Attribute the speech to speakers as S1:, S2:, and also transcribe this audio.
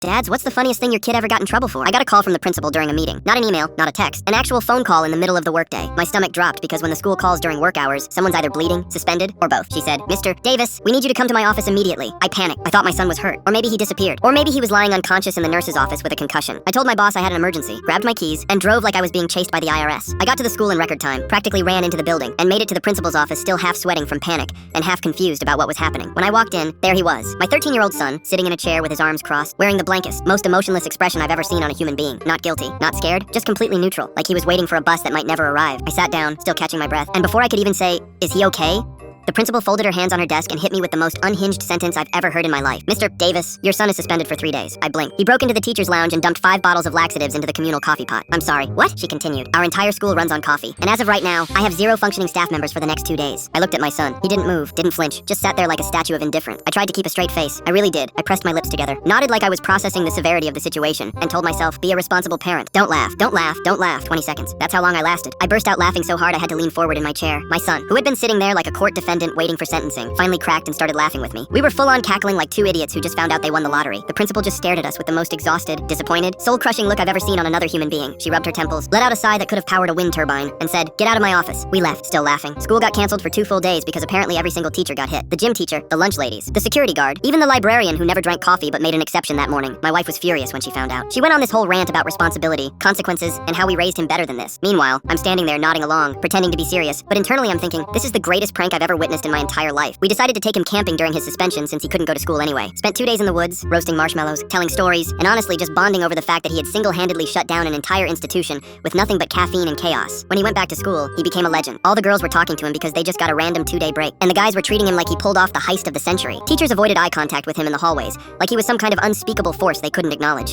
S1: Dads, what's the funniest thing your kid ever got in trouble for? I got a call from the principal during a meeting. Not an email, not a text. An actual phone call in the middle of the workday. My stomach dropped because when the school calls during work hours, someone's either bleeding, suspended, or both. She said, "Mr. Davis, we need you to come to my office immediately." I panicked. I thought my son was hurt. Or maybe he disappeared. Or maybe he was lying unconscious in the nurse's office with a concussion. I told my boss I had an emergency, grabbed my keys, and drove like I was being chased by the IRS. I got to the school in record time, practically ran into the building, and made it to the principal's office still half sweating from panic and half confused about what was happening. When I walked in, there he was, my 13-year-old son, sitting in a chair with his arms crossed, wearing the blankest, most emotionless expression I've ever seen on a human being. Not guilty, not scared, just completely neutral, like he was waiting for a bus that might never arrive. I sat down, still catching my breath, and before I could even say, "Is he okay?" the principal folded her hands on her desk and hit me with the most unhinged sentence I've ever heard in my life. "Mr. Davis, your son is suspended for 3 days." I blinked. He broke into the teacher's lounge and dumped 5 bottles of laxatives into the communal coffee pot. "I'm sorry." "What?" she continued. "Our entire school runs on coffee. And as of right now, I have 0 functioning staff members for the next 2 days." I looked at my son. He didn't move, didn't flinch, just sat there like a statue of indifference. I tried to keep a straight face. I really did. I pressed my lips together, nodded like I was processing the severity of the situation, and told myself, "Be a responsible parent. Don't laugh, don't laugh, don't laugh." 20 seconds. That's how long I lasted. I burst out laughing so hard I had to lean forward in my chair. My son, who had been sitting there like a court defendant waiting for sentencing, finally cracked and started laughing with me. We were full-on cackling like 2 idiots who just found out they won the lottery. The principal just stared at us with the most exhausted, disappointed, soul-crushing look I've ever seen on another human being. She rubbed her temples, let out a sigh that could have powered a wind turbine, and said, "Get out of my office." We left, still laughing. School got canceled for 2 full days because apparently every single teacher got hit. The gym teacher, the lunch ladies, the security guard, even the librarian who never drank coffee but made an exception that morning. My wife was furious when she found out. She went on this whole rant about responsibility, consequences, and how we raised him better than this. Meanwhile, I'm standing there nodding along, pretending to be serious, but internally I'm thinking, this is the greatest prank I've ever witnessed in my entire life. We decided to take him camping during his suspension since he couldn't go to school anyway. Spent 2 days in the woods, roasting marshmallows, telling stories, and honestly just bonding over the fact that he had single-handedly shut down an entire institution with nothing but caffeine and chaos. When he went back to school, he became a legend. All the girls were talking to him because they just got a random 2-day break, and the guys were treating him like he pulled off the heist of the century. Teachers avoided eye contact with him in the hallways, like he was some kind of unspeakable force they couldn't acknowledge.